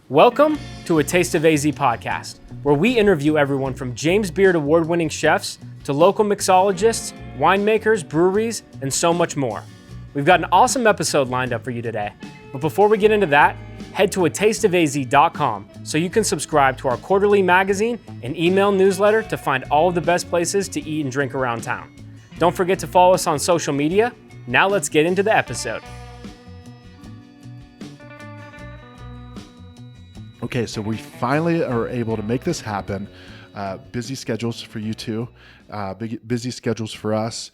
Welcome to A Taste of AZ podcast, where we interview everyone from James Beard award-winning chefs to local mixologists, winemakers, breweries, and so much more. We've got an awesome episode lined up for you today. But before we get into that, head to atasteofaz.com so you can subscribe to our quarterly magazine and email newsletter to find all of the best places to eat and drink around town. Don't forget to follow us on social media. Now let's get into the episode. Okay, so we finally are able to make this happen. Busy schedules for you two, busy schedules for us.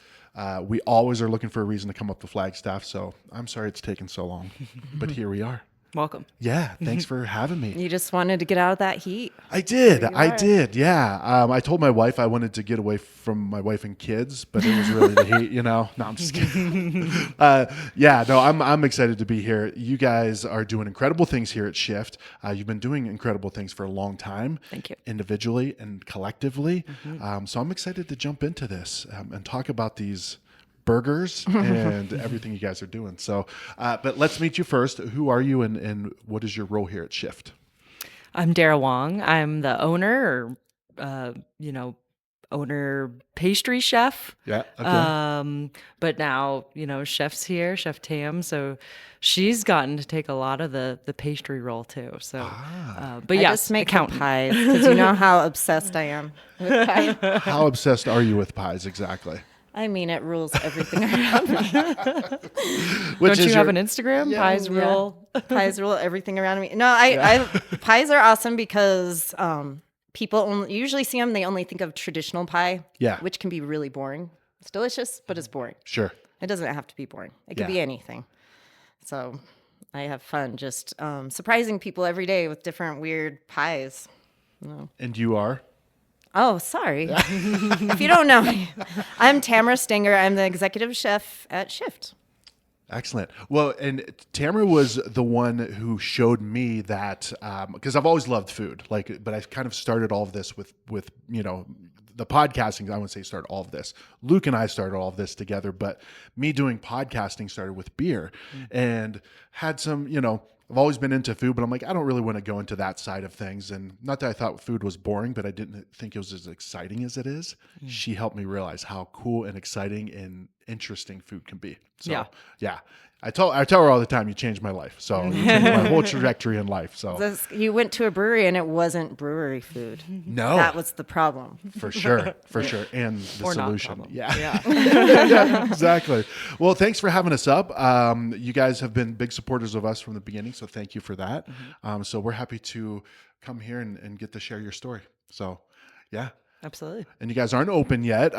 We always are looking for a reason to come up to Flagstaff, so I'm sorry it's taken so long, but here we are. Welcome. Yeah, thanks for having me. You just wanted to get out of that heat. I did, yeah. I told my wife I wanted to get away from my wife and kids, but it was really the heat, you know? No, I'm just kidding. I'm excited to be here. You guys are doing incredible things here at Shift. You've been doing incredible things for a long time. Thank you. Individually and collectively. So I'm excited to jump into this and talk about these burgers and everything you guys are doing. So, but let's meet you first. Who are you and what is your role here at Shift? I'm Dara Wong. I'm the owner, owner pastry chef. Yeah. Okay. But now, chef's here, Chef Tam. So she's gotten to take a lot of the pastry role too. So, but I yes, just make accountant. pies because you know how obsessed I am with pie. How obsessed are you with pies exactly? I mean, it rules everything around me. Don't you have an Instagram? Yeah. Pies rule. Pies rule everything around me. No, I pies are awesome because people usually see them. They only think of traditional pie, which can be really boring. It's delicious, but it's boring. Sure. It doesn't have to be boring. It can be anything. So I have fun just surprising people every day with different weird pies. And you are? Oh, sorry. If you don't know me, I'm Tamara Stanger. I'm the executive chef at Shift. Excellent. Well, and Tamara was the one who showed me that, because I've always loved food, but I kind of started all of this with the podcasting. I wouldn't say start all of this. Luke and I started all of this together, but me doing podcasting started with beer and had some, I've always been into food, but I'm like, I don't really want to go into that side of things. And not that I thought food was boring, but I didn't think it was as exciting as it is. She helped me realize how cool and exciting and interesting food can be. So, yeah. I tell her all the time, you changed my life. So you changed my whole trajectory in life. So You went to a brewery and it wasn't brewery food. No. That was the problem. For sure. And the Or not solution. problem. Yeah. Yeah, exactly. Well, thanks for having us up. You guys have been big supporters of us from the beginning, so thank you for that. So we're happy to come here and get to share your story. So, yeah. Absolutely. And you guys aren't open yet.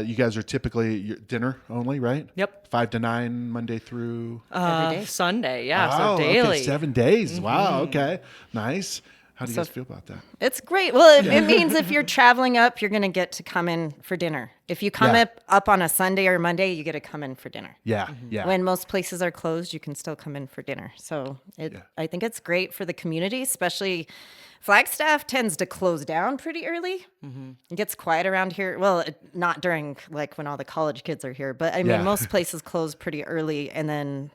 You guys are typically dinner only, right? Yep. 5 to 9, Monday through Every day? Sunday. Yeah. Oh, So daily. okay, 7 days. Wow. Okay. Nice. How do you guys feel about that? It's great. Well, it means if you're traveling up, you're going to get to come in for dinner. If you come up on a Sunday or Monday, you get to come in for dinner. Yeah. Yeah. When most places are closed, you can still come in for dinner. So I think it's great for the community, especially Flagstaff tends to close down pretty early. It gets quiet around here. Well, not during when all the college kids are here, but I mean, most places close pretty early. And then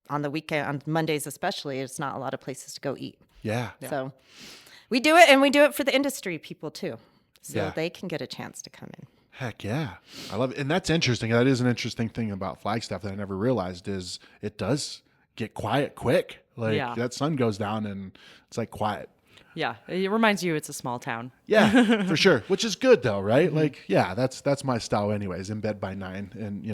on the weekend, on Mondays especially, it's not a lot of places to go eat. Yeah. So we do it, and we do it for the industry people too. So Yeah. they can get a chance to come in. Heck yeah. I love it. And that's interesting. That is an interesting thing about Flagstaff that I never realized is it does get quiet quick. That sun goes down and it's like quiet. Yeah. It reminds you it's a small town. Yeah, for sure. Which is good though, right? That's my style anyways, in bed by 9 and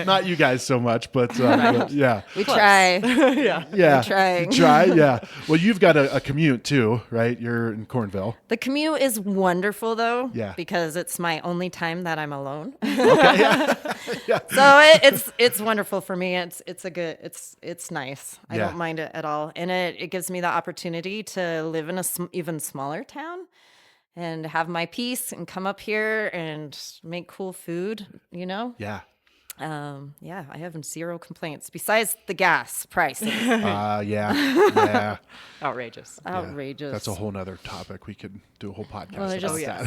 not you guys so much, but yeah. We try. Yeah. Yeah. We try. You try, yeah. Well, you've got a commute too, right? You're in Cornville. The commute is wonderful though, Yeah. because it's my only time that I'm alone. Okay. Yeah. So it's wonderful for me. It's nice. I Yeah. don't mind it at all, and it gives me the opportunity to live in a even smaller town and have my peace and come up here and make cool food. Yeah. Yeah, I have zero complaints besides the gas price. Yeah. Outrageous. Outrageous. That's a whole nother topic. We could do a whole podcast I about just that.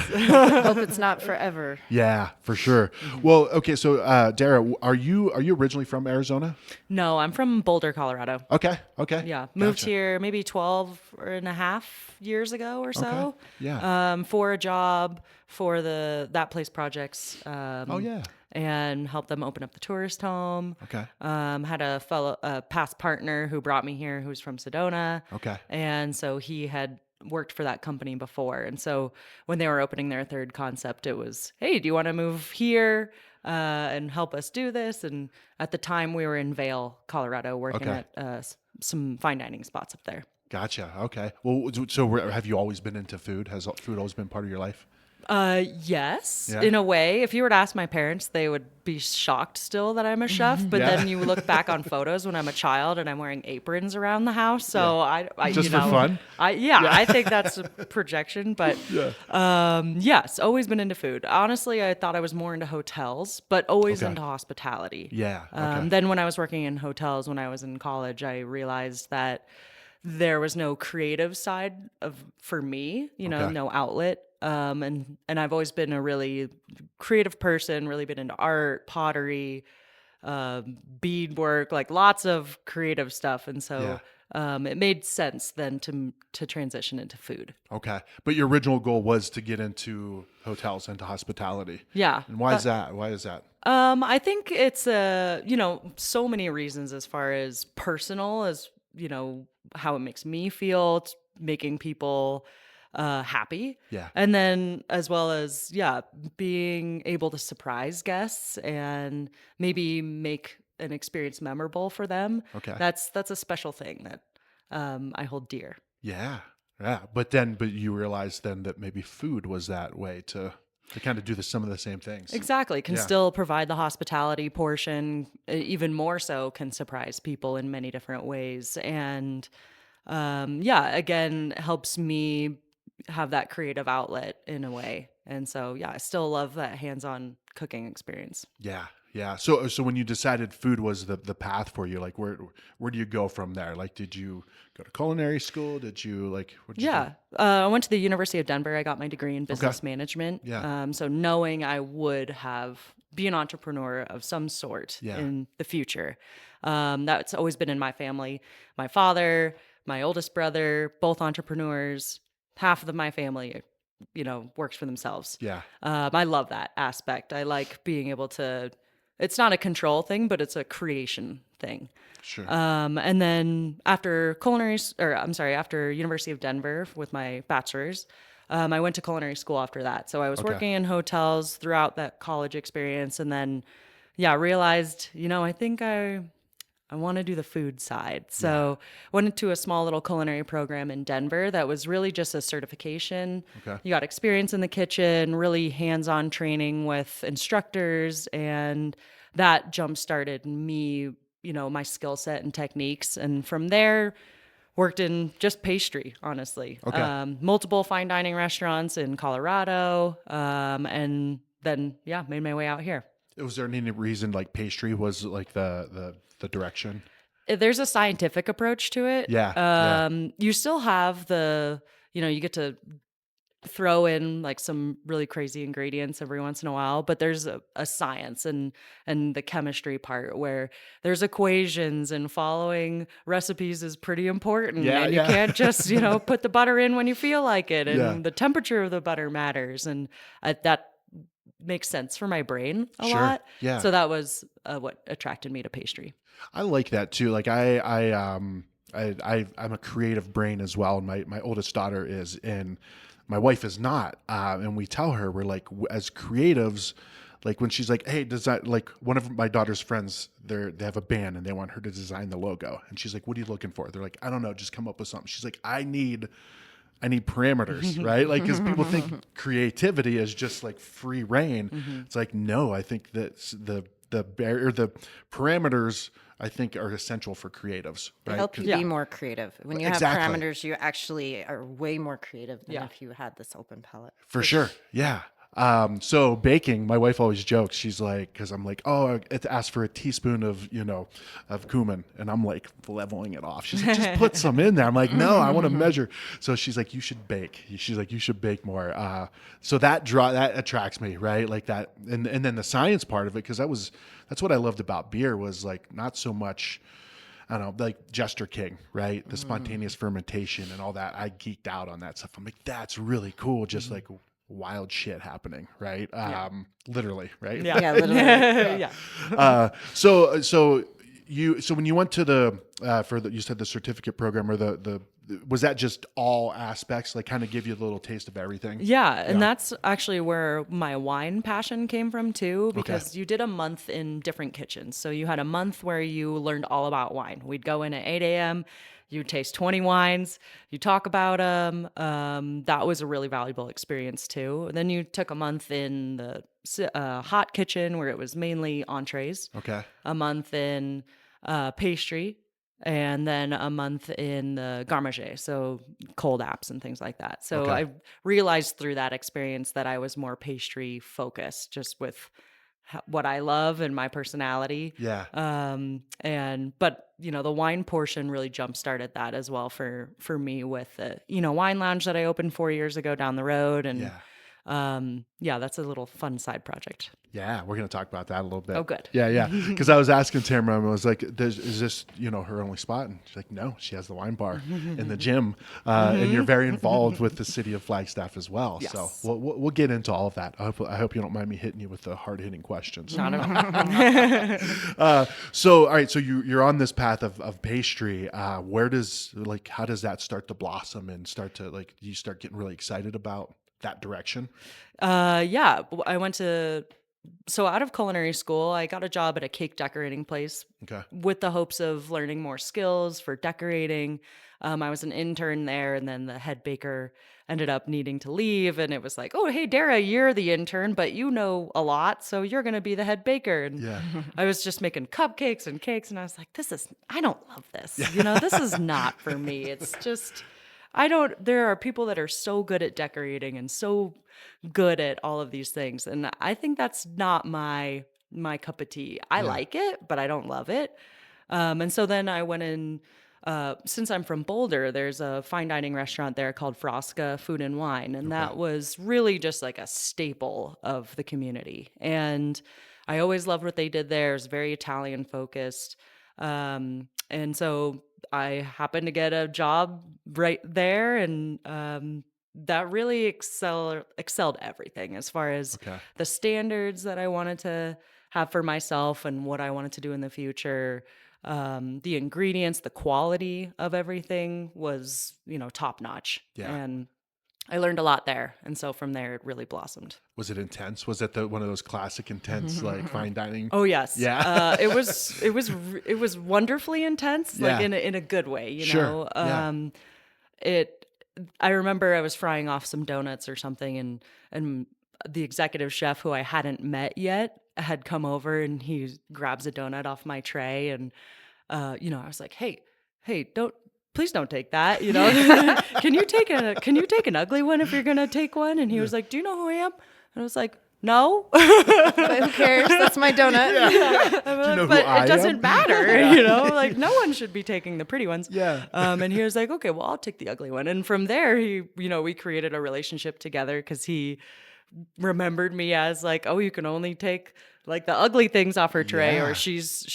hope it's not forever. Yeah, for sure. Well, okay. So, Dara, are you originally from Arizona? No, I'm from Boulder, Colorado. Okay. Yeah, moved Gotcha. here maybe 12 and a half years ago or so. Okay. Yeah. For a job for That Place projects. Oh yeah. And helped them open up the tourist home. Okay. Had a past partner who brought me here who's from Sedona. Okay. And so he had worked for that company before. And so when they were opening their third concept, it was, hey, do you want to move here and help us do this? And at the time we were in Vail, Colorado, working Okay. at some fine dining spots up there. Gotcha. Okay. Well, so have you always been into food? Has food always been part of your life? Yes, Yeah. in a way. If you were to ask my parents, they would be shocked still that I'm a chef. But Yeah. then you look back on photos when I'm a child and I'm wearing aprons around the house. So I Just you for know, fun? I think that's a projection. But yes, always been into food. Honestly, I thought I was more into hotels, but always Okay. into hospitality. Yeah. Okay. Then when I was working in hotels when I was in college, I realized that there was no creative side for me, Okay. no outlet. And I've always been a really creative person, really been into art, pottery, beadwork, like lots of creative stuff. And so it made sense then to transition into food. Okay. But your original goal was to get into hotels, into hospitality. Yeah. And why is that? Why is that? I think it's so many reasons as far as personal as, how it makes me feel. It's making people happy. Yeah. And then as well as, being able to surprise guests and maybe make an experience memorable for them. Okay. That's a special thing that I hold dear. Yeah. Yeah. But you realized then that maybe food was that way to kind of do some of the same things. Exactly. Can Yeah. still provide the hospitality portion, even more so can surprise people in many different ways. And again, helps me have that creative outlet in a way. And so, I still love that hands-on cooking experience. Yeah. Yeah. So when you decided food was the path for you, like where do you go from there? Like, did you go to culinary school? Did you what did you do? I went to the University of Denver. I got my degree in business management. Yeah. So knowing I would be an entrepreneur of some sort Yeah. in the future. That's always been in my family. My father, my oldest brother, both entrepreneurs. Half of my family, works for themselves. Yeah. I love that aspect. I like being able to, it's not a control thing, but it's a creation thing. Sure. And then after after University of Denver with my bachelor's, I went to culinary school after that. So I was working in hotels throughout that college experience. And then, realized, I think I want to do the food side. So went into a small little culinary program in Denver that was really just a certification. Okay. You got experience in the kitchen, really hands-on training with instructors, and that jump-started me, my skill set and techniques. And from there, worked in just pastry, honestly. Okay. Multiple fine dining restaurants in Colorado, and then, made my way out here. Was there any reason like pastry was like the direction? There's a scientific approach to it. Yeah. You still have you get to throw in like some really crazy ingredients every once in a while, but there's a science and the chemistry part where there's equations and following recipes is pretty important. Yeah, and yeah. you can't just, put the butter in when you feel like it. And Yeah. the temperature of the butter matters. And that makes sense for my brain a Sure. lot. Yeah. So that was what attracted me to pastry. I like that too. Like I'm a creative brain as well. And my oldest daughter is, and my wife is not. And we tell her, we're like, as creatives, like when she's like, hey, design, like one of my daughter's friends, they have a band and they want her to design the logo. And she's like, what are you looking for? They're like, I don't know, just come up with something. She's like, I need parameters, right? Like, because people think creativity is just like free reign. It's like, no, I think that the parameters, I think, are essential for creatives, They right? help you be more creative. When you Exactly. have parameters, you actually are way more creative than if you had this open palette. For sure. Yeah. So baking, my wife always jokes. She's like, because I'm like, oh, it asked for a teaspoon of, of cumin, and I'm like leveling it off. She's like, just put some in there. I'm like, no, I want to measure. So she's like, you should bake. She's like, you should bake more. So that attracts me, right? Like that, and then the science part of it, because that's what I loved about beer was like not so much. I don't know, like Jester King, right? The spontaneous fermentation and all that. I geeked out on that stuff. I'm like, that's really cool. Just like wild shit happening, right? Literally, right? Yeah, literally. So when you went to you said the certificate program or the was that just all aspects, like kind of give you a little taste of everything? Yeah, and that's actually where my wine passion came from too, because you did a month in different kitchens. So you had a month where you learned all about wine. We'd go in at 8 a.m., you'd taste 20 wines, you talk about them. That was a really valuable experience too. And then you took a month in the hot kitchen where it was mainly entrees. Okay. A month in pastry, and then a month in the garmager, so cold apps and things like that. So I realized through that experience that I was more pastry focused, just with what I love and my personality. Yeah. But the wine portion really jump started that as well for me with the wine lounge that I opened 4 years ago down the road, and that's a little fun side project. Yeah, we're going to talk about that a little bit. Oh, good. Yeah. Because I was asking Tamara, I was like, is this, her only spot? And she's like, no, she has the wine bar in the gym. And you're very involved with the city of Flagstaff as well. Yes. So we'll get into all of that. I hope you don't mind me hitting you with the hard-hitting questions. Not at all. So, all right, so you're on this path of pastry. How does that start to blossom and you start getting really excited about that direction? I went out of culinary school, I got a job at a cake decorating place with the hopes of learning more skills for decorating. I was an intern there, and then the head baker ended up needing to leave, and it was like, oh, hey, Dara, you're the intern, but you know a lot, so you're going to be the head baker. And I was just making cupcakes and cakes, and I was like, I don't love this. This is not for me. It's just... there are people that are so good at decorating and so good at all of these things. And I think that's not my cup of tea. I like it, but I don't love it. And so then I went in, since I'm from Boulder, there's a fine dining restaurant there called Frasca Food and Wine. And that was really just like a staple of the community. And I always loved what they did there. It was very Italian focused. And so I happened to get a job right there, and that really excelled everything as far as the standards that I wanted to have for myself and what I wanted to do in the future. The ingredients, the quality of everything was, top notch. Yeah. And I learned a lot there. And so from there, it really blossomed. Was it intense? Was it one of those classic intense, like fine dining? Oh, yes. Yeah. It was wonderfully intense, like in a good way, you know? I remember I was frying off some donuts or something, and the executive chef, who I hadn't met yet, had come over, and he grabs a donut off my tray, and I was like, hey, please don't take that. Can you take an ugly one if you're gonna take one? And he was like, do you know who I am? And I was like, no. But who cares? That's my donut. Do you know but who I it doesn't am? matter, like no one should be taking the pretty ones. Yeah. And he was like, okay, well, I'll take the ugly one. And from there, we created a relationship together, because he remembered me as like, oh, you can only take like the ugly things off her tray, or she's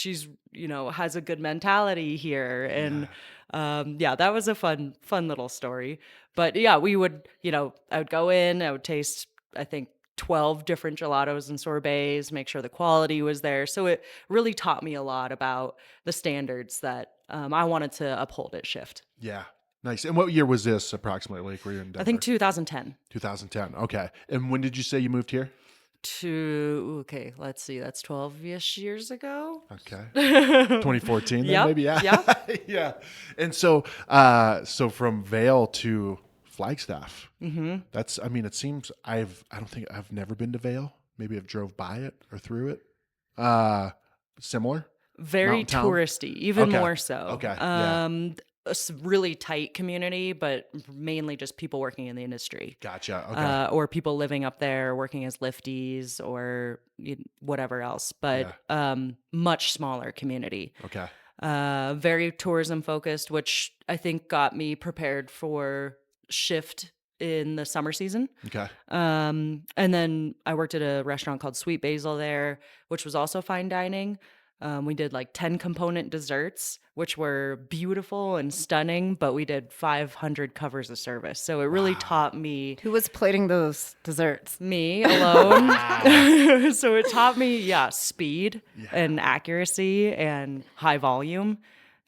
has a good mentality here. And that was a fun little story. But we would, I would go in, I would taste, I think, 12 different gelatos and sorbets, make sure the quality was there. So it really taught me a lot about the standards that I wanted to uphold at Shift. Yeah. Nice. And what year was this approximately? Like, were you in Denver? I think 2010. 2010. Okay. And when did you say you moved here? Let's see, that's 12-ish years ago. Okay. 2014 then, maybe? Yeah. Yeah. And so from Vail to Flagstaff, that's, it seems I've never been to Vail. Maybe I've drove by it or through it. Similar? Very touristy, even more so. Okay. really tight community, but mainly just people working in the industry. Gotcha. Okay. Or people living up there working as lifties or whatever else, but much smaller community. Okay. Very tourism focused, which I think got me prepared for shift in the summer season. Okay. And then I worked at a restaurant called Sweet Basil there, which was also fine dining. We did like 10 component desserts, which were beautiful and stunning, but we did 500 covers of service. So it really taught me. Who was plating those desserts? Me alone. So it taught me, speed and accuracy and high volume.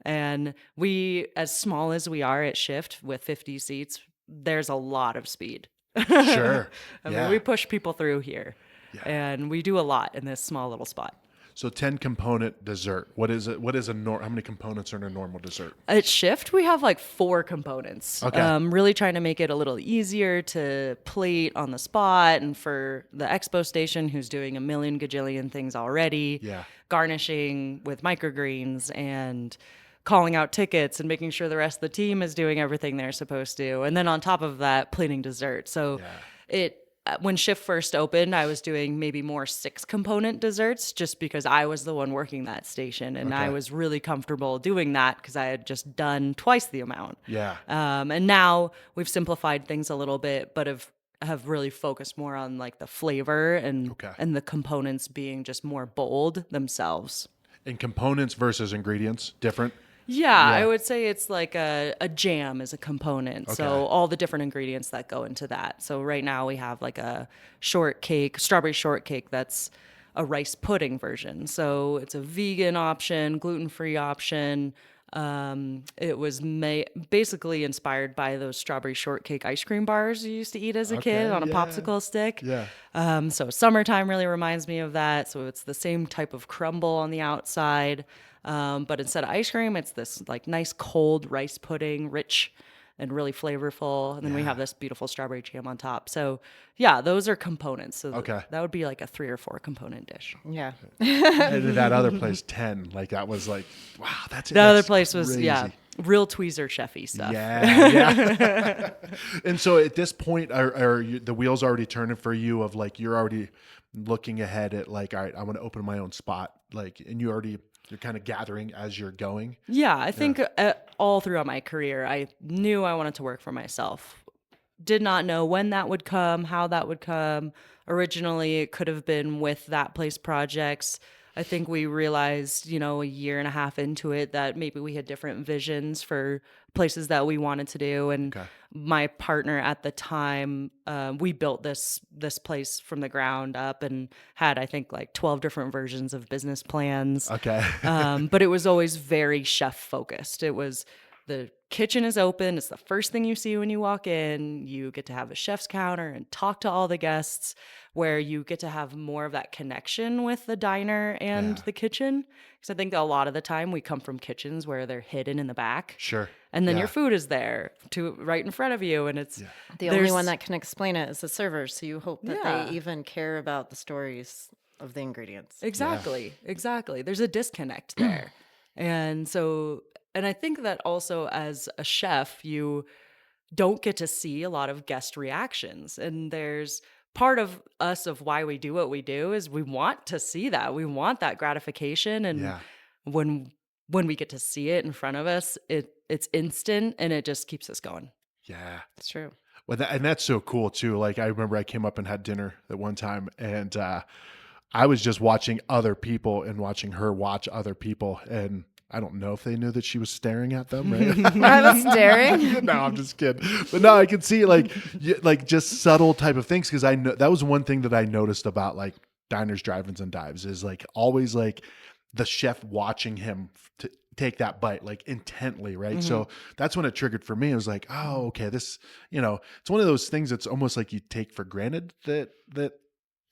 And we, as small as we are at Shift with 50 seats, there's a lot of speed. Sure. I mean, we push people through here and we do a lot in this small little spot. So 10 component dessert. What is it? How many components are in a normal dessert? At Shift, we have like 4 components. Okay. Really trying to make it a little easier to plate on the spot, and for the expo station who's doing a million gajillion things already. Yeah. Garnishing with microgreens and calling out tickets and making sure the rest of the team is doing everything they're supposed to. And then on top of that, plating dessert. So when Shift first opened, I was doing maybe more 6 component desserts just because I was the one working that station. And I was really comfortable doing that because I had just done twice the amount. Yeah. And now we've simplified things a little bit, but have really focused more on like the flavor and the components being just more bold themselves. And components versus ingredients, different? Yeah, I would say it's like a jam is a component. Okay. So all the different ingredients that go into that. So right now we have like a strawberry shortcake that's a rice pudding version. So it's a vegan option, gluten-free option. It was basically inspired by those strawberry shortcake ice cream bars you used to eat as a kid on a popsicle stick. Yeah. So summertime really reminds me of that. So it's the same type of crumble on the outside. But instead of ice cream, it's this like nice cold rice pudding, rich and really flavorful. And then we have this beautiful strawberry jam on top. So those are components. So that would be like a 3 or 4 component dish. Yeah. And that other place, 10. Like that was like, wow, that's it. The other place was, real tweezer chefy stuff. Yeah. And so at this point, are the wheels already turning for you of like, you're already looking ahead at like, all right, I want to open my own spot. Like, and you're kind of gathering as you're going. Yeah, I think all throughout my career, I knew I wanted to work for myself. Did not know when that would come, how that would come. Originally, it could have been with That Place projects. I think we realized, a year and a half into it that maybe we had different visions for places that we wanted to do. And my partner at the time, we built this place from the ground up and had, I think, like 12 different versions of business plans. Okay. But it was always very chef focused. It was the kitchen is open. It's the first thing you see when you walk in. You get to have a chef's counter and talk to all the guests, where you get to have more of that connection with the diner and the kitchen. Because I think a lot of the time we come from kitchens where they're hidden in the back. Sure. And then your food is there right in front of you. And it's the only one that can explain it is the server. So you hope that they even care about the stories of the ingredients. Exactly. There's a disconnect there. And I think that also as a chef, you don't get to see a lot of guest reactions. And there's part of us of why we do what we do is we want to see that. We want that gratification. And when we get to see it in front of us, it's instant and it just keeps us going. Yeah. It's true. Well, and that's so cool too. Like I remember I came up and had dinner at one time, and I was just watching other people and watching her watch other people, and I don't know if they knew that she was staring at them, right? I was staring. No, I'm just kidding. But no, I could see like just subtle type of things, because I know that was one thing that I noticed about like diners, drive-ins, and dives is like always like the chef watching him to take that bite like intently, right? Mm-hmm. So that's when it triggered for me. It was like, oh, okay, this, it's one of those things that's almost like you take for granted that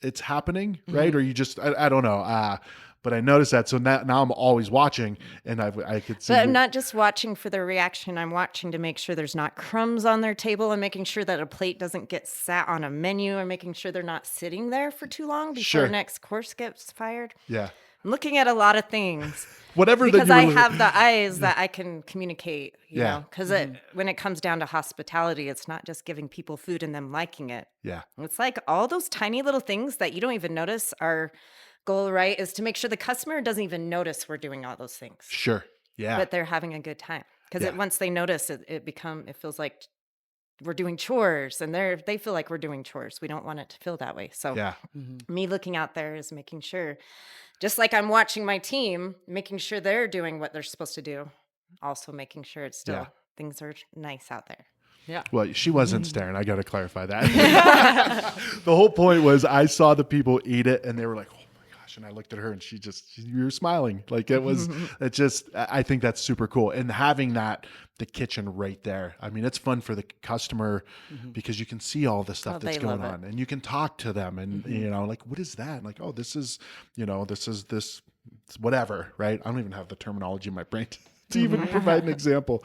it's happening, right? Mm-hmm. Or you just, I don't know. But I noticed that. So now I'm always watching, and I could see. But I'm not just watching for their reaction. I'm watching to make sure there's not crumbs on their table, and making sure that a plate doesn't get sat on a menu, and making sure they're not sitting there for too long before the next course gets fired. Yeah. I'm looking at a lot of things. Whatever that Because you I were- have the eyes that I can communicate, you Yeah. know, because when it comes down to hospitality, it's not just giving people food and them liking it. Yeah. It's like all those tiny little things that you don't even notice. Our goal, right, is to make sure the customer doesn't even notice we're doing all those things, Sure. Yeah. but they're having a good time. Because Yeah. once they notice it feels like we're doing chores, and they feel like we're doing chores. We don't want it to feel that way. So Yeah. me looking out there is making sure, just like I'm watching my team, making sure they're doing what they're supposed to do, also making sure it's still Yeah. things are nice out there. Yeah. Well, she wasn't staring. I got to clarify that. The whole point was I saw the people eat it and they were like, oh my gosh. And I looked at her and you were smiling. Like I think that's super cool. And having the kitchen right there. I mean, it's fun for the customer because you can see all the stuff that's they going love it. on and you can talk to them and, like, what is that? And like, oh, this is this whatever, right? I don't even have the terminology in my brain to even provide an example.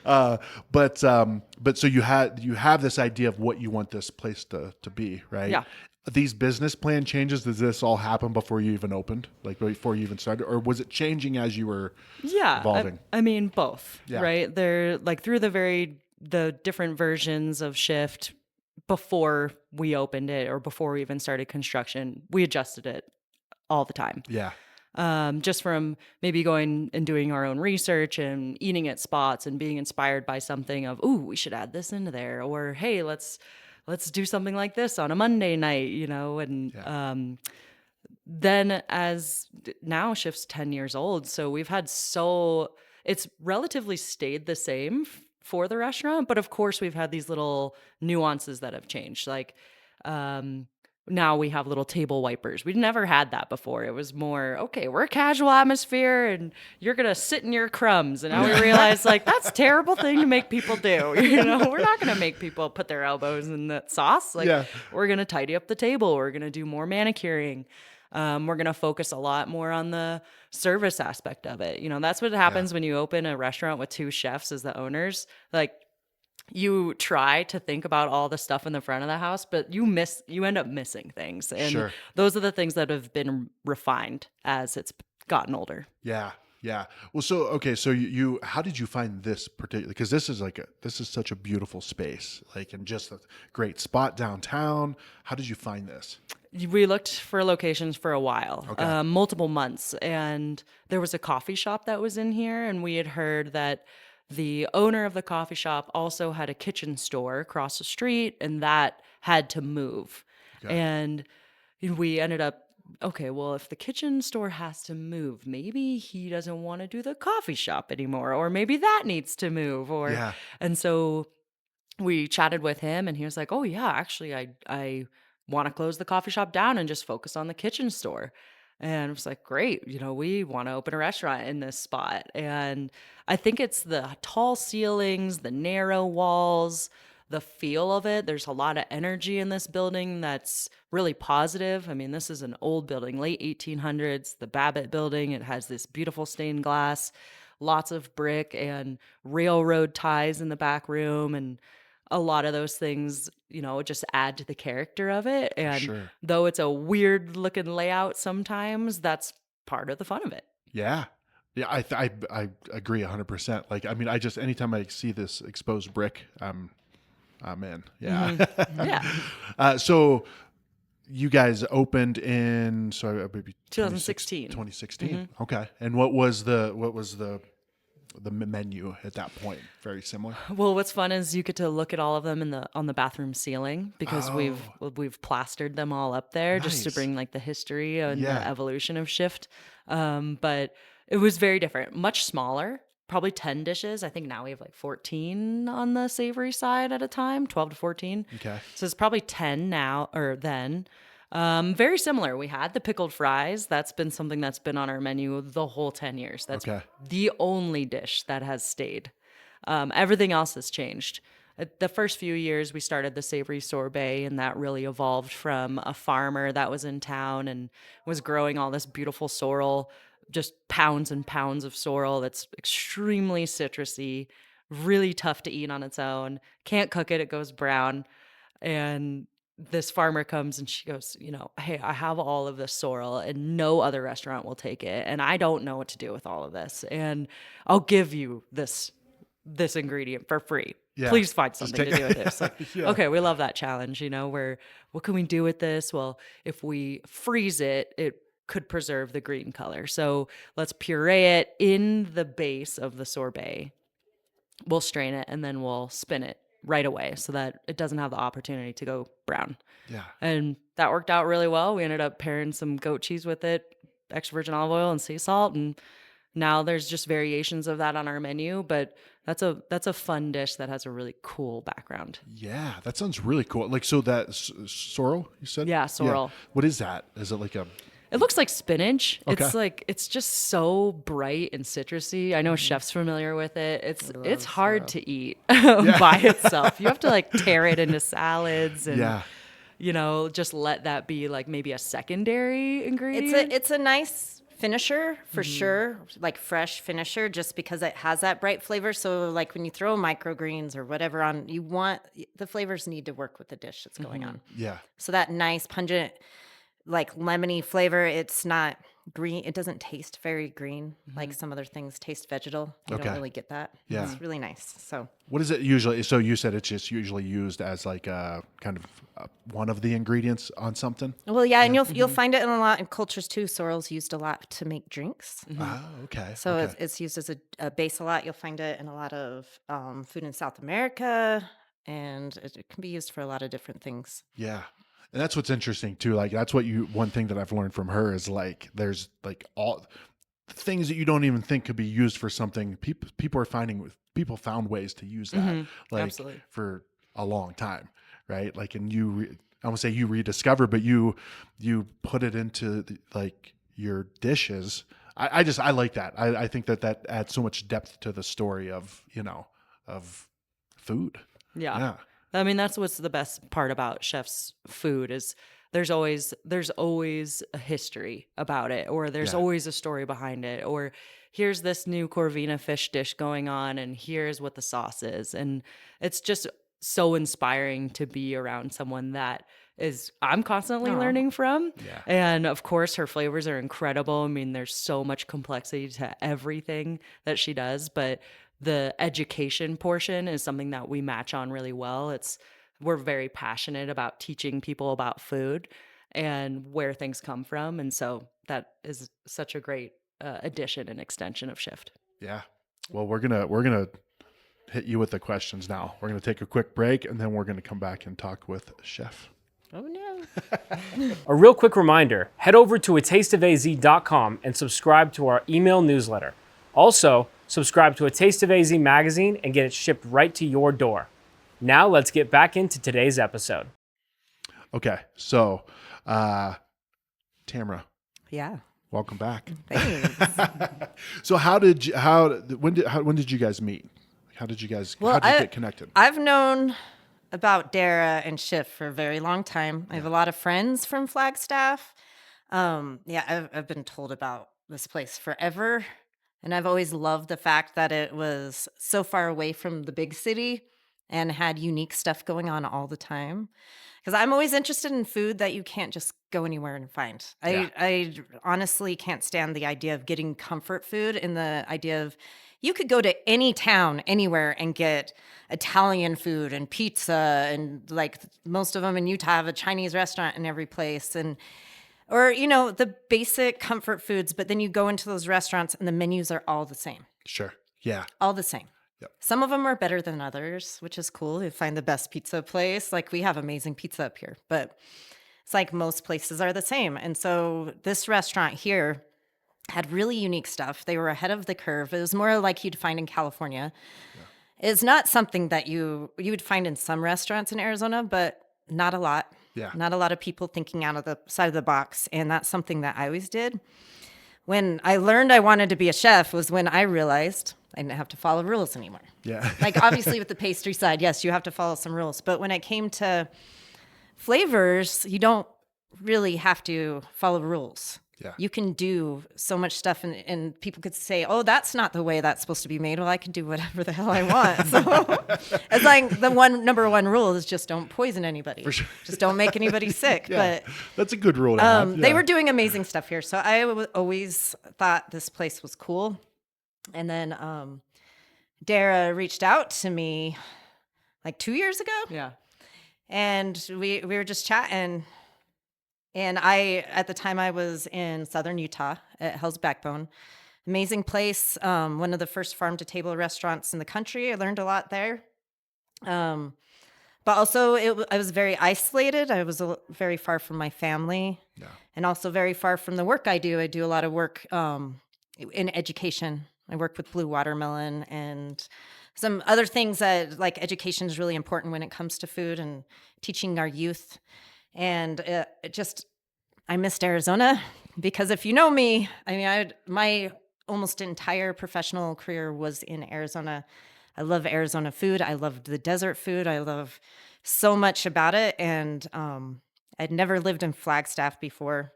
But so you have this idea of what you want this place to be, right? Yeah. These business plan changes, does this all happen before you even opened? Like before you even started? Or was it changing as you were evolving? I mean, both, Yeah. right? They're like through the different versions of Shift before we opened it or before we even started construction, we adjusted it all the time. Yeah. Just from maybe going and doing our own research and eating at spots and being inspired by something of, ooh, we should add this into there, or hey, let's do something like this on a Monday night, and then as now Shift's 10 years old, so we've had it's relatively stayed the same for the restaurant, but of course we've had these little nuances that have changed, like now we have little table wipers. We never had that before. It was more, okay, we're a casual atmosphere and you're going to sit in your crumbs. And now we realize, like, that's a terrible thing to make people do. We're not going to make people put their elbows in that sauce. Like, we're going to tidy up the table. We're going to do more manicuring. We're going to focus a lot more on the service aspect of it. That's what happens when you open a restaurant with two chefs as the owners. Like, you try to think about all the stuff in the front of the house, but you end up missing things. And those are the things that have been refined as it's gotten older. Yeah. Yeah. Well, so, okay. So you how did you find this particular, because this is such a beautiful space, like, and just a great spot downtown. How did you find this? We looked for locations for a while, multiple months. And there was a coffee shop that was in here. And we had heard that the owner of the coffee shop also had a kitchen store across the street, and that had to move. Okay. And we ended up, okay, well, if the kitchen store has to move, maybe he doesn't want to do the coffee shop anymore, or maybe that needs to move. And so we chatted with him, and he was like, oh, yeah, actually, I want to close the coffee shop down and just focus on the kitchen store. And I was like, great, we want to open a restaurant in this spot. And I think it's the tall ceilings, the narrow walls, the feel of it. There's a lot of energy in this building that's really positive. I mean, this is an old building, late 1800s, the Babbitt building. It has this beautiful stained glass, lots of brick and railroad ties in the back room. And a lot of those things, just add to the character of it. And though it's a weird looking layout sometimes, that's part of the fun of it. Yeah. Yeah. I agree 100%. Like, I mean, anytime I see this exposed brick, I'm in. Yeah. Mm-hmm. Yeah. So you guys opened in, maybe 2016. 2016. Mm-hmm. Okay. And what was the menu at that point? Very similar. Well, what's fun is you get to look at all of them on the bathroom ceiling, because we've plastered them all up there just to bring like the history and the evolution of Shift. But it was very different, much smaller, probably 10 dishes. I think now we have like 14 on the savory side at a time, 12 to 14. Okay. So it's probably 10 now or then. Very similar. We had the pickled fries. That's been something that's been on our menu the whole 10 years. That's the only dish that has stayed. Everything else has changed. The first few years, we started the savory sorbet, and that really evolved from a farmer that was in town and was growing all this beautiful sorrel, just pounds and pounds of sorrel that's extremely citrusy, really tough to eat on its own. Can't cook it, it goes brown. And this farmer comes and she goes, hey, I have all of this sorrel and no other restaurant will take it. And I don't know what to do with all of this. And I'll give you this ingredient for free. Yeah. Please find something to do with this. Like, Yeah. okay, we love that challenge, where what can we do with this? Well, if we freeze it, it could preserve the green color. So let's puree it in the base of the sorbet. We'll strain it and then we'll spin it right away so that it doesn't have the opportunity to go brown. Yeah. And that worked out really well. We ended up pairing some goat cheese with it, extra virgin olive oil and sea salt. And now there's just variations of that on our menu, but that's a fun dish that has a really cool background. Yeah, that sounds really cool. Like, so that sorrel, you said? Yeah, sorrel. What is that? Is it like a... It looks like spinach. Okay. It's just so bright and citrusy. I know chef's familiar with it. It's hard to eat by itself. You have to like tear it into salads and just let that be like maybe a secondary ingredient. It's a nice finisher for sure, like fresh finisher, just because it has that bright flavor. So like when you throw microgreens or whatever on, the flavors need to work with the dish that's going on. Yeah. So that nice pungent, like lemony flavor, it's not green. It doesn't taste very green like some other things taste vegetal. You don't really get that. Yeah. It's really nice. So What is it usually? So you said it's just usually used as like a kind of one of the ingredients on something? well, yeah, and you'll find it in a lot of cultures too. Sorrel's used a lot to make drinks. Oh, okay. So okay. it's used as a base a lot. You'll find it in a lot of food in South America, and it can be used for a lot of different things. Yeah. And that's what's interesting too. Like that's one thing that I've learned from her is like, there's like all things that you don't even think could be used for something. People found ways to use that like Absolutely. for a long time. Right. Like, and I won't say you rediscover, but you put it into like your dishes. I like that. I think that adds so much depth to the story of food. Yeah. I mean, that's what's the best part about chef's food is there's always a history about it, or there's always a story behind it, or here's this new Corvina fish dish going on and here's what the sauce is. And it's just so inspiring to be around someone that I'm constantly learning from. Yeah. And of course her flavors are incredible. I mean, there's so much complexity to everything that she does, but the education portion is something that we match on really well. We're very passionate about teaching people about food and where things come from. And so that is such a great addition and extension of Shift. Yeah. Well, we're gonna hit you with the questions now. We're gonna take a quick break and then we're gonna come back and talk with Chef. Oh no. A real quick reminder, head over to atasteofaz.com and subscribe to our email newsletter. Also, subscribe to A Taste of AZ magazine and get it shipped right to your door. Now let's get back into today's episode. Okay, so Tamara, Yeah. welcome back. Thanks. So when did you guys meet? How did you get connected? I've known about Dara and Schiff for a very long time. I have a lot of friends from Flagstaff. I've been told about this place forever. And I've always loved the fact that it was so far away from the big city and had unique stuff going on all the time. Because I'm always interested in food that you can't just go anywhere and find. I honestly can't stand the idea of getting comfort food and the idea of you could go to any town, anywhere, and get Italian food and pizza. And like most of them in Utah have a Chinese restaurant in every place. Or, the basic comfort foods, but then you go into those restaurants and the menus are all the same. Sure. Yeah. All the same. Yep. Some of them are better than others, which is cool. You find the best pizza place. Like we have amazing pizza up here, but it's like most places are the same. And so this restaurant here had really unique stuff. They were ahead of the curve. It was more like you'd find in California. Yeah. It's not something that you would find in some restaurants in Arizona, but not a lot. Yeah. Not a lot of people thinking out of the side of the box. And that's something that I always did. When I learned I wanted to be a chef was when I realized I didn't have to follow rules anymore. Yeah. Like obviously with the pastry side, yes, you have to follow some rules. But when it came to flavors, you don't really have to follow rules. Yeah. you can do so much stuff, and people could say, oh, that's not the way that's supposed to be made. Well, I can do whatever the hell I want. So it's like the number one rule is just don't poison anybody. For sure. Just don't make anybody sick. Yeah. But That's a good rule to have. they Yeah. were doing amazing stuff here. So I always thought this place was cool. And then Dara reached out to me like 2 years ago. Yeah. And we were just chatting. And at the time I was in southern Utah at Hell's Backbone. Amazing place. One of the first farm to table restaurants in the country. I learned a lot there. But also I was very isolated. I was very far from my family, and also very far from the work I do. I do a lot of work in education. I work with Blue Watermelon and some other things that, like, education is really important when it comes to food and teaching our youth. And I missed Arizona because if you know me, I mean, my almost entire professional career was in Arizona. I love Arizona food. I loved the desert food. I love so much about it. And I'd never lived in Flagstaff before,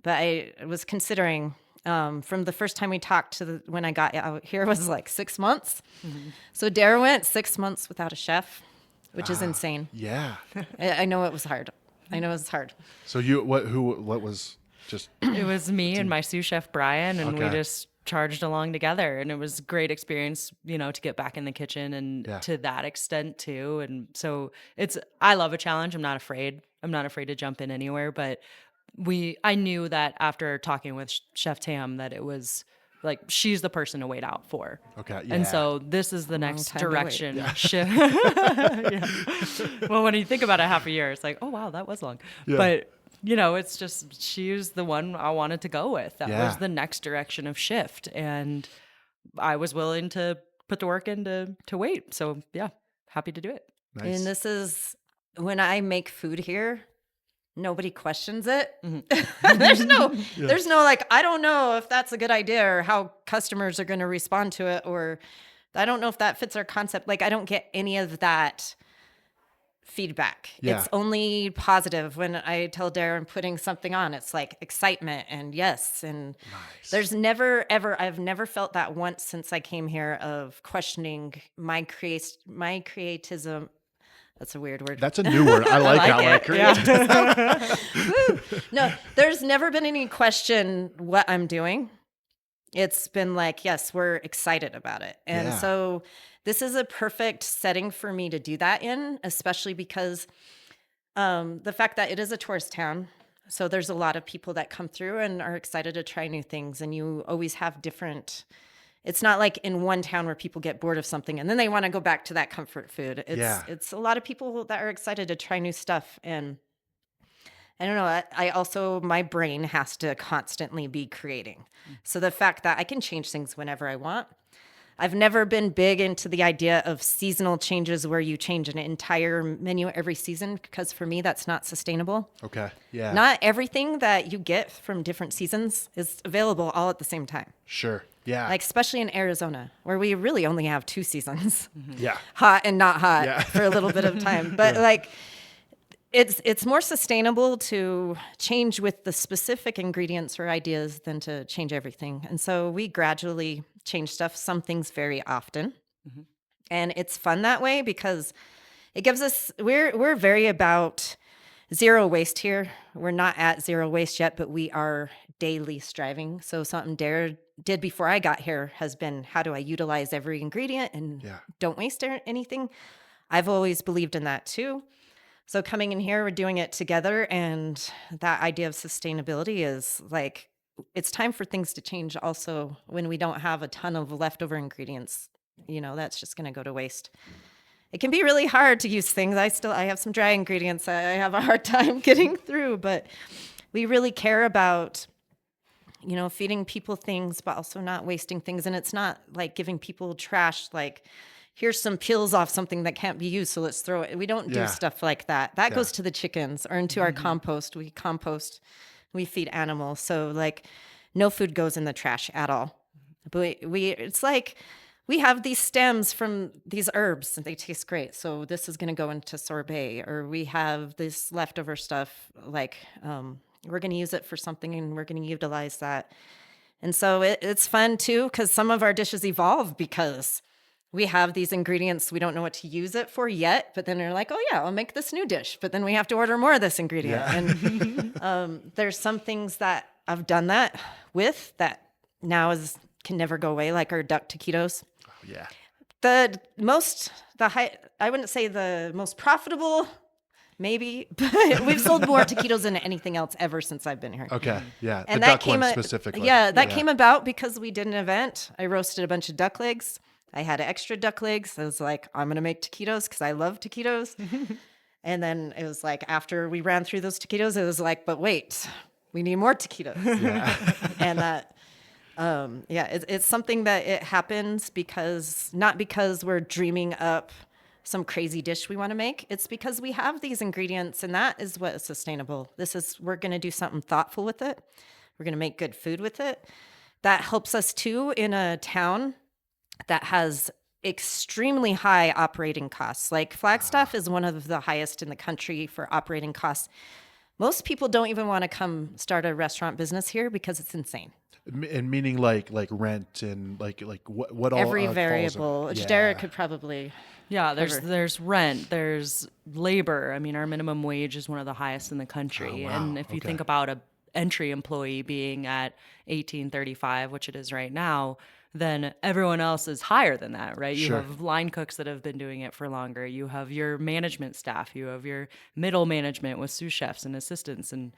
but I was considering from the first time we talked to when I got out here was like 6 months. Mm-hmm. So Dara went 6 months without a chef, which is insane. Yeah. I know it was hard. So what was just? It was me and my sous chef Brian, and we Okay. just charged along together, and it was a great experience, to get back in the kitchen and to that extent too. And so I love a challenge. I'm not afraid to jump in anywhere, but I knew that after talking with Chef Tam that it was like, she's the person to wait out for. Okay. Yeah. And so this is the next time to wait. direction shift. Yeah. Well, when you think about it, half a year, it's like, oh wow, that was long. Yeah. But it's just, she's the one I wanted to go with. That was the next direction of shift, and I was willing to put the work in to wait. So yeah, happy to do it. Nice. And this is when I make food here. Nobody questions it. Mm-hmm. there's no like, I don't know if that's a good idea or how customers are going to respond to it, or I don't know if that fits our concept. Like, I don't get any of that feedback. Yeah. It's only positive. When I tell Dara I'm putting something on, it's like excitement and yes. And there's never, ever, I've never felt that once since I came here of questioning my creatism. That's a weird word. That's a new word. I like it. Yeah. No, there's never been any question what I'm doing. It's been like, yes, we're excited about it. And so this is a perfect setting for me to do that in, especially because the fact that it is a tourist town. So there's a lot of people that come through and are excited to try new things. And you always have different. It's not like in one town where people get bored of something and then they want to go back to that comfort food. It's a lot of people that are excited to try new stuff. And I don't know, I also, my brain has to constantly be creating. So the fact that I can change things whenever I want. I've never been big into the idea of seasonal changes where you change an entire menu every season, because for me, that's not sustainable. Okay. Yeah. Not everything that you get from different seasons is available all at the same time. Sure. Yeah. Like, especially in Arizona, where we really only have 2 seasons, yeah. hot and not hot for a little bit of time. But like, it's more sustainable to change with the specific ingredients or ideas than to change everything. And so we gradually change stuff, some things very often. Mm-hmm. And it's fun that way because it gives us, we're very about zero waste here. We're not at zero waste yet, but we are daily striving. So something Dara did before I got here has been, how do I utilize every ingredient and don't waste anything? I've always believed in that too. So coming in here, we're doing it together. And that idea of sustainability is like, it's time for things to change also when we don't have a ton of leftover ingredients. That's just going to go to waste. It can be really hard to use things. I have some dry ingredients I have a hard time getting through, but we really care about, feeding people things, but also not wasting things. And it's not like giving people trash, like, here's some peels off something that can't be used, so let's throw it. We don't do stuff like that. That goes to the chickens or into our compost. We compost, we feed animals. So like, no food goes in the trash at all. But it's like, we have these stems from these herbs and they taste great. So this is going to go into sorbet. Or we have this leftover stuff like we're going to use it for something and we're going to utilize that. And so it's fun too, because some of our dishes evolve because we have these ingredients. We don't know what to use it for yet, but then they're like, oh yeah, I'll make this new dish. But then we have to order more of this ingredient. Yeah. And there's some things that I've done that with that now can never go away, like our duck taquitos. Oh, yeah. I wouldn't say the most profitable, maybe, but we've sold more taquitos than anything else ever since I've been here. Okay. Yeah. And the that duck one came specifically. Yeah, that came about because we did an event. I roasted a bunch of duck legs. I had extra duck legs. I was like, I'm going to make taquitos because I love taquitos. And then it was like, after we ran through those taquitos, it was like, but wait, we need more taquitos. Yeah. And that, it's something that it happens not because we're dreaming up some crazy dish we want to make. It's because we have these ingredients, and that is what is sustainable. We're going to do something thoughtful with it. We're going to make good food with it. That helps us too in a town that has extremely high operating costs. Like Flagstaff is one of the highest in the country for operating costs. Most people don't even want to come start a restaurant business here because it's insane. And meaning like rent and like what all every falls variable, in. which Yeah. Dara could probably. Yeah, there's rent, there's labor. I mean, our minimum wage is one of the highest in the country. Oh, wow. And if you think about a entry employee being at $18.35, which it is right now, then everyone else is higher than that, right? You Sure. have line cooks that have been doing it for longer. You have your management staff. You have your middle management with sous chefs and assistants. And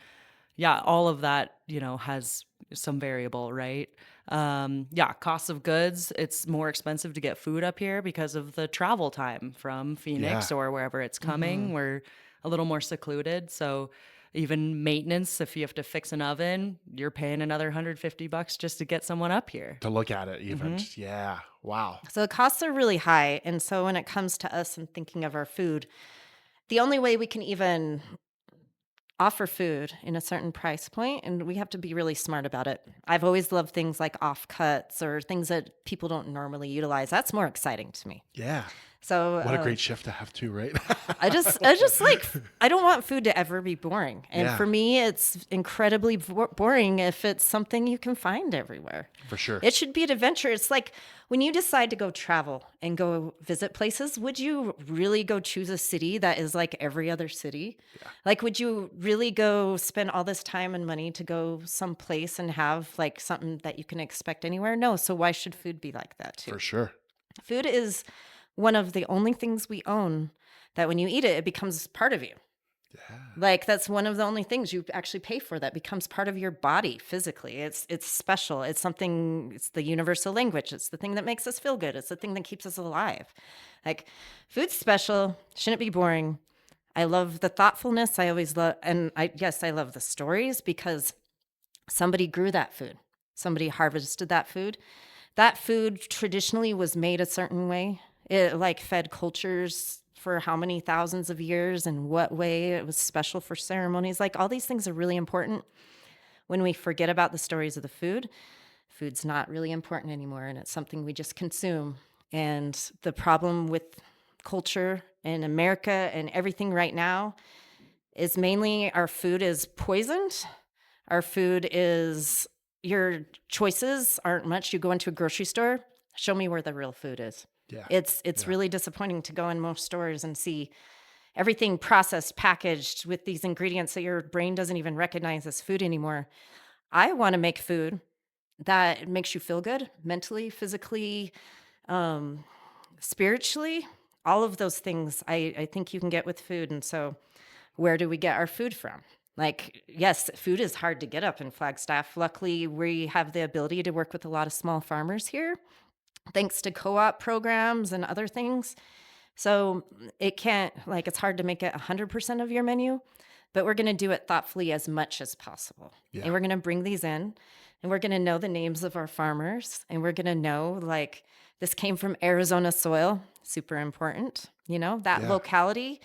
yeah, all of that, has some variable, right? Cost of goods. It's more expensive to get food up here because of the travel time from Phoenix or wherever it's coming. We're a little more secluded. So even maintenance, if you have to fix an oven, you're paying another $150 just to get someone up here. To look at it even. Yeah. Wow. So the costs are really high. And so when it comes to us and thinking of our food, the only way we can even offer food in a certain price point, and we have to be really smart about it. I've always loved things like offcuts or things that people don't normally utilize. That's more exciting to me. Yeah. So What a great shift to have too, right? I just like, I don't want food to ever be boring. And Yeah. for me, it's incredibly boring if it's something you can find everywhere. For sure. It should be an adventure. It's like when you decide to go travel and go visit places, would you really go choose a city that is like every other city? Yeah. Like, would you really go spend all this time and money to go someplace and have like something that you can expect anywhere? No. So why should food be like that too? For sure. Food is one of the only things we own that when you eat it, it becomes part of you. Yeah. Like that's one of the only things you actually pay for that becomes part of your body physically. It's special. It's something, it's the universal language. It's the thing that makes us feel good. It's the thing that keeps us alive. Like food's special, shouldn't be boring. I love the thoughtfulness. I always love, and I love the stories because somebody grew that food. Somebody harvested that food. That food traditionally was made a certain way. It like fed cultures for how many thousands of years and what way it was special for ceremonies. Like all these things are really important. When we forget about the stories of the food, food's not really important anymore, and it's something we just consume. And the problem with culture in America and everything right now is mainly our food is poisoned. Our food is, your choices aren't much. You go into a grocery store, show me where the real food is. Yeah. It's really disappointing to go in most stores and see everything processed, packaged with these ingredients that your brain doesn't even recognize as food anymore. I want to make food that makes you feel good mentally, physically, spiritually. All of those things I think you can get with food. And so where do we get our food from? Like, yes, food is hard to get up in Flagstaff. Luckily, we have the ability to work with a lot of small farmers here, thanks to co-op programs and other things. So it's hard to make it 100% of your menu, but we're going to do it thoughtfully as much as possible. Yeah. And we're going to bring these in, and we're going to know the names of our farmers, and we're going to know, like, this came from Arizona soil, super important. That locality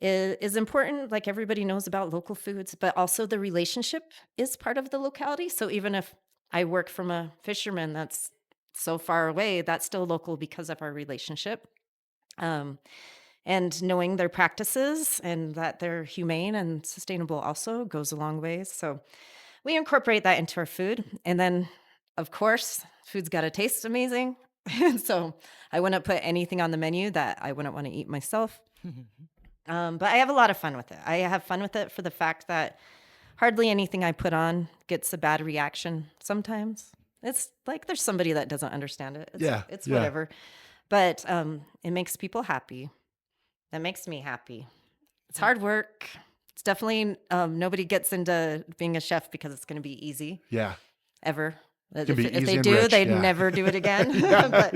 is important. Like everybody knows about local foods, but also the relationship is part of the locality. So even if I work from a fisherman that's so far away, that's still local because of our relationship. And And knowing their practices and that they're humane and sustainable also goes a long ways. So we incorporate that into our food. And then, of course, food's got to taste amazing. So I wouldn't put anything on the menu that I wouldn't want to eat myself. But I have a lot of fun with it. I have fun with it for the fact that hardly anything I put on gets a bad reaction sometimes. It's like there's somebody that doesn't understand it. It's whatever. But it makes people happy. That makes me happy. It's hard work. It's definitely, nobody gets into being a chef because it's going to be easy. Yeah. Ever. If If they do, they'd never do it again. But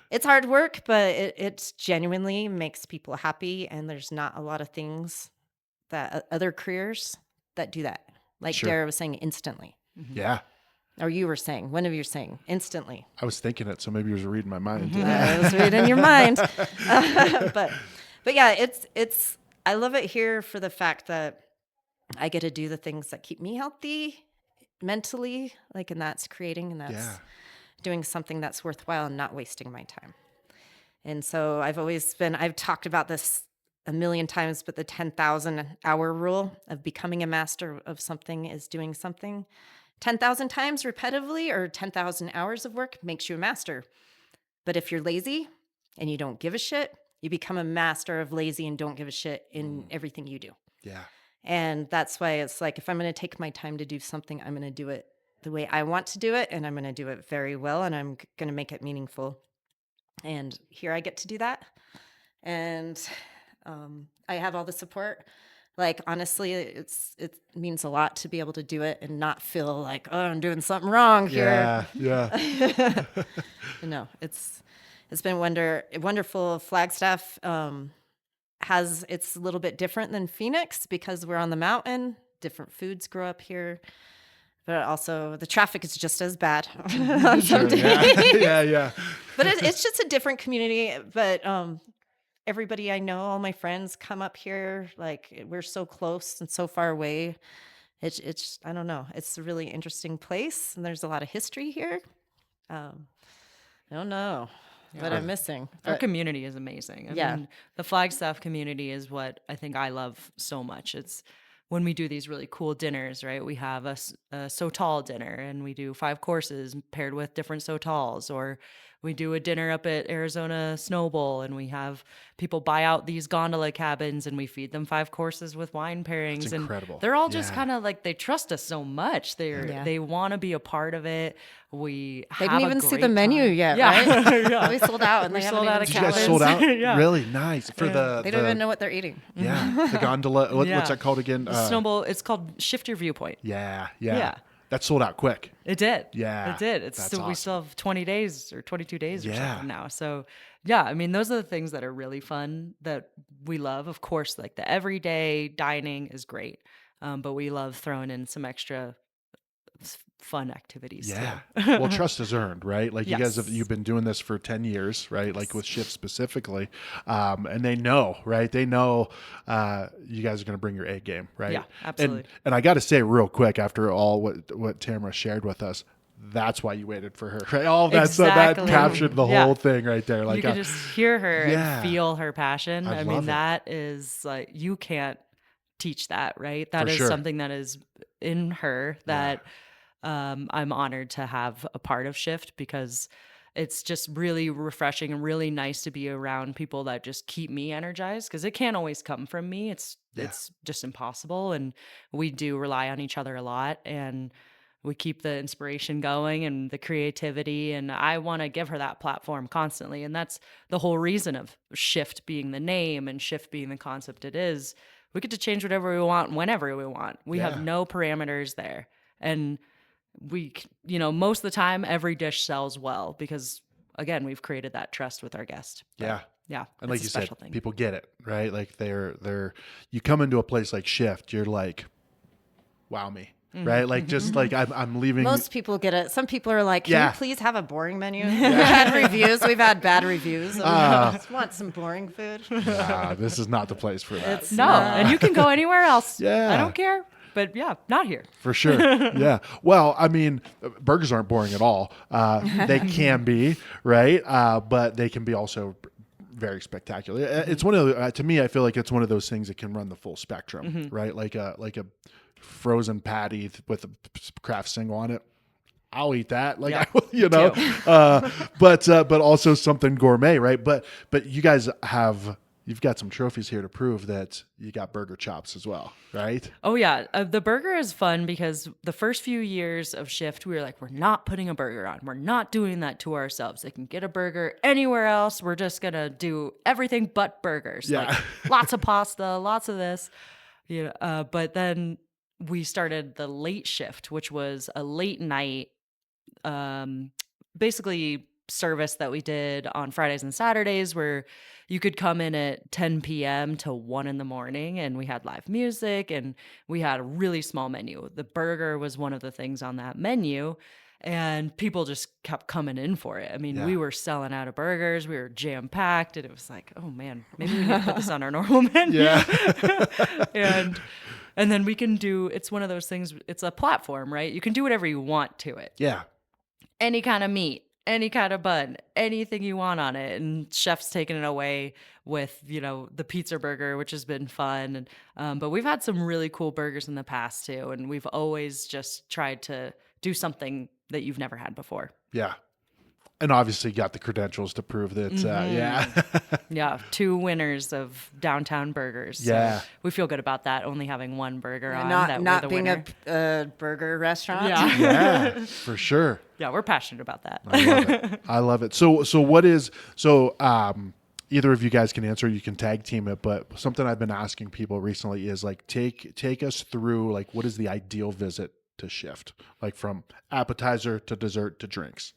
it's hard work, but it genuinely makes people happy. And there's not a lot of things that other careers that do that. Like Dara was saying, instantly. Yeah. Or you were saying, one of you were saying, instantly. I was thinking it, so maybe you were reading my mind. I was reading your mind. But yeah, it's I love it here for the fact that I get to do the things that keep me healthy mentally, like, and that's creating, and that's doing something that's worthwhile and not wasting my time. And so I've talked about this a million times, but the 10,000 hour rule of becoming a master of something is doing something 10,000 times repetitively, or 10,000 hours of work makes you a master. But if you're lazy and you don't give a shit, you become a master of lazy and don't give a shit in everything you do. Yeah. And that's why it's like, if I'm going to take my time to do something, I'm going to do it the way I want to do it. And I'm going to do it very well. And I'm going to make it meaningful. And here I get to do that. And I have all the support. Like, honestly, it means a lot to be able to do it and not feel like, oh, I'm doing something wrong here. Yeah. No, it's been wonderful. Flagstaff it's a little bit different than Phoenix because we're on the mountain. Different foods grow up here, but also the traffic is just as bad on some days. Yeah. But it's just a different community. But everybody I know, all my friends come up here. Like, we're so close and so far away. It's I don't know. It's a really interesting place, and there's a lot of history here. I don't know what I'm missing. Our community is amazing. I mean, the Flagstaff community is what I think I love so much. It's when we do these really cool dinners, right? We have a Sotal dinner, and we do 5 courses paired with different Sotals, or we do a dinner up at Arizona Snow Bowl, and we have people buy out these gondola cabins, and we feed them 5 courses with wine pairings. That's incredible. And they're all just kind of like, they trust us so much. They want to be a part of it. They didn't even see the menu yet, right? We sold out, and we they sold out of Did you guys cabins. sold out? Yeah. Really nice. For they don't even know what they're eating. Yeah. The gondola. What's that called again? Snow Bowl. It's called Shift Your Viewpoint. Yeah. Yeah. That sold out quick. It did. Yeah. It did. That's We still have 20 days or 22 days or Yeah. something now. So, yeah, I mean, those are the things that are really fun that we love. Of course, like the everyday dining is great, but we love throwing in some extra fun activities. Yeah. Too. Well, trust is earned, right? Like, you guys Yes. you've been doing this for 10 years, right? Like with Shift specifically. And they know, right? They know you guys are going to bring your A game, right? Yeah, absolutely. And I got to say real quick, after all what Tamara shared with us, that's why you waited for her, right? All of that stuff, that Exactly. captured the Yeah. whole thing right there. Like, You can just hear her yeah. and feel her passion. I I love mean, it. that is like, you can't teach that, right? That For is sure. something that is in her that I'm honored to have a part of Shift, because it's just really refreshing and really nice to be around people that just keep me energized, because it can't always come from me. It's just impossible. And we do rely on each other a lot, and we keep the inspiration going and the creativity. And I want to give her that platform constantly. And that's the whole reason of Shift being the name and Shift being the concept it is. We get to change whatever we want, whenever we want. We have no parameters there. And we, most of the time, every dish sells well because, again, we've created that trust with our guest. But, Yeah. Yeah. And like it's you a said, special thing. people get it, right? Like you come into a place like Shift, you're like, wow me, right? Like, just like I'm leaving. Most people get it. Some people are like, can Yeah. you please have a boring menu? Bad reviews. We've had bad reviews. I just want some boring food. This is not the place for that. No. And you can go anywhere else. Yeah. I don't care. But yeah, not here. For sure. Yeah. Well, I mean, burgers aren't boring at all. They can be, right? But they can be also very spectacular. It's one of the, to me, I feel like it's one of those things that can run the full spectrum, right? Like a frozen patty with a craft single on it. I'll eat that, like, but also something gourmet, right? But you guys you've got some trophies here to prove that you got burger chops as well, right? Oh yeah, the burger is fun because the first few years of shift, we were like, we're not putting a burger on. We're not doing that to ourselves. They can get a burger anywhere else. We're just gonna do everything but burgers. Yeah. Like lots of pasta, lots of this. But then we started the late shift, which was a late night, basically service that we did on Fridays and Saturdays where you could come in at 10 p.m. to 1 in the morning, and we had live music and we had a really small menu. The burger was one of the things on that menu, and people just kept coming in for it. I mean, we were selling out of burgers. We were jam packed, and it was like, oh man, maybe we need to put this on our normal menu. Yeah. And then we can do, it's one of those things, it's a platform, right? You can do whatever you want to it. Yeah. Any kind of meat, any kind of bun, anything you want on it. And chef's taken it away with, the pizza burger, which has been fun. And, but we've had some really cool burgers in the past too. And we've always just tried to do something that you've never had before. Yeah. And obviously got the credentials to prove that, Yeah, 2 winners of downtown burgers. Yeah. So we feel good about that, only having one burger on. Not that not we're the being winner. a burger restaurant. Yeah. Yeah, for sure. Yeah, we're passionate about that. I love it. So either of you guys can answer, you can tag team it, but something I've been asking people recently is like, take us through, like, what is the ideal visit to Shift? Like from appetizer to dessert to drinks.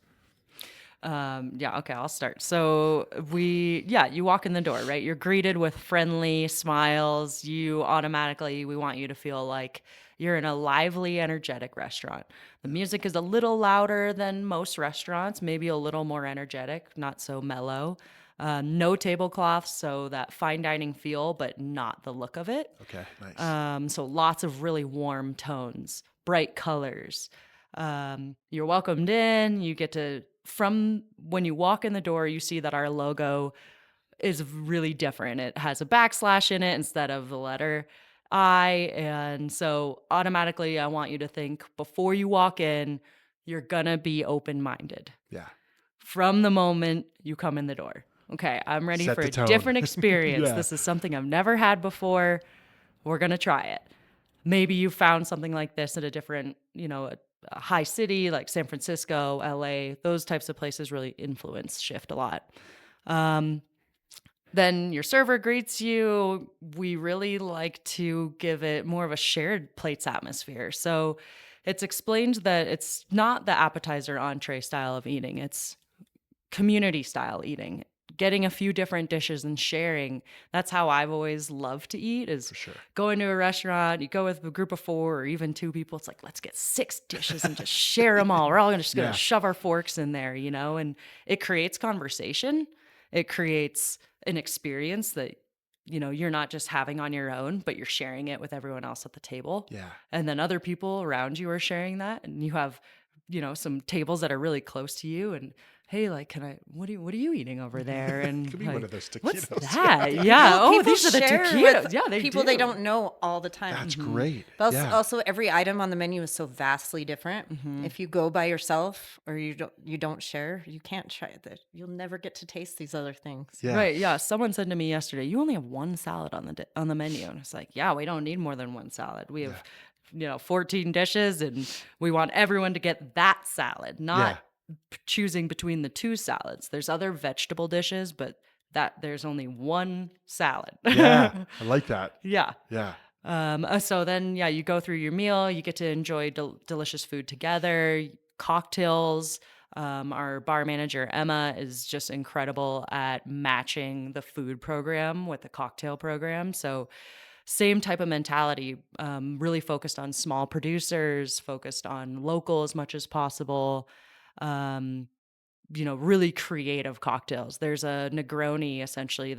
Okay, I'll start. So you walk in the door, right? You're greeted with friendly smiles. We want you to feel like you're in a lively, energetic restaurant. The music is a little louder than most restaurants, maybe a little more energetic, not so mellow. No tablecloths, so that fine dining feel, but not the look of it. Okay, nice. So lots of really warm tones, bright colors. You're welcomed in. You get to, from when you walk in the door, you see that our logo is really different. It has a backslash in it instead of the letter I. And so automatically I want you to think before you walk in, you're gonna be open-minded. Yeah. From the moment you come in the door. Okay, I'm ready Set for the a tone. different experience. Yeah. This is something I've never had before. We're gonna try it. Maybe you found something like this at a different, a high city like San Francisco, LA. Those types of places really influence Shift a lot. Then your server greets you. We really like to give it more of a shared plates atmosphere. So it's explained that it's not the appetizer entree style of eating. It's community style eating. Getting a few different dishes and sharing. That's how I've always loved to eat, is going to a restaurant, you go with a group of 4 or even 2 people. It's like, let's get 6 dishes and just share them all. We're all just going to shove our forks in there, and it creates conversation. It creates an experience that, you're not just having on your own, but you're sharing it with everyone else at the table. Yeah. And then other people around you are sharing that. And you have, some tables that are really close to you, and hey, like, what are you eating over there? And Could be like, one of those taquitos. what's that? Yeah. Oh, People these are the share taquitos. with Yeah, they people do. they don't know all the time. That's great. But Yeah. also, every item on the menu is so vastly different. If you go by yourself or you don't share, you can't try it. You'll never get to taste these other things. Yeah. Right. Yeah. Someone said to me yesterday, you only have 1 salad on the menu. And it's like, yeah, we don't need more than 1 salad. We have 14 dishes, and we want everyone to get that salad, not choosing between the 2 salads. There's other vegetable dishes, but there's only 1 salad. Yeah. I like that. Yeah. Yeah. So then, you go through your meal, you get to enjoy delicious food together, cocktails. Our bar manager, Emma, is just incredible at matching the food program with the cocktail program. So same type of mentality, really focused on small producers, focused on local as much as possible. Really creative cocktails. There's a Negroni essentially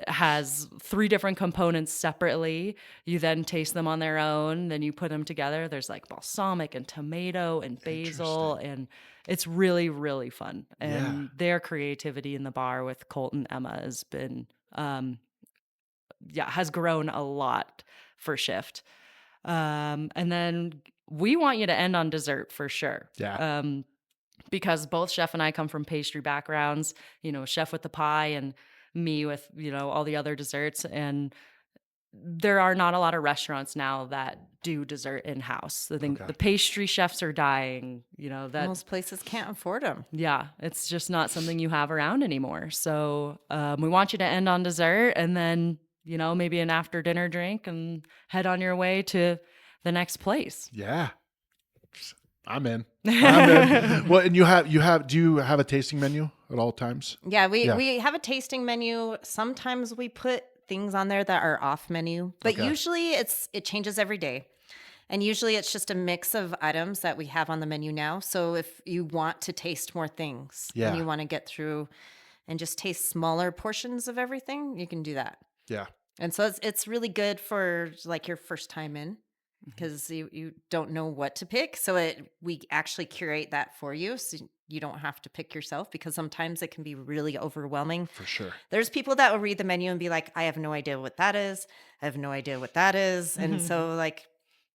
has 3 different components separately. You then taste them on their own, then you put them together. There's like balsamic and tomato and basil, and it's really, really fun. And their creativity in the bar with Colt and Emma has been, has grown a lot for Shift. And then we want you to end on dessert for sure. Yeah. Because both Chef and I come from pastry backgrounds, Chef with the pie and me with, all the other desserts. And there are not a lot of restaurants now that do dessert in-house. I think the pastry chefs are dying, that most places can't afford them. Yeah, it's just not something you have around anymore. So we want you to end on dessert and then, maybe an after dinner drink and head on your way to the next place. Yeah. I'm in. Well, and do you have a tasting menu at all times? Yeah, we have a tasting menu. Sometimes we put things on there that are off menu, but usually it changes every day. And usually it's just a mix of items that we have on the menu now. So if you want to taste more things and you want to get through and just taste smaller portions of everything, you can do that. Yeah. And so it's really good for like your first time in, because you don't know what to pick. So we actually curate that for you, so you don't have to pick yourself, because sometimes it can be really overwhelming. For sure. There's people that will read the menu and be like, I have no idea what that is. I have no idea what that is. And so like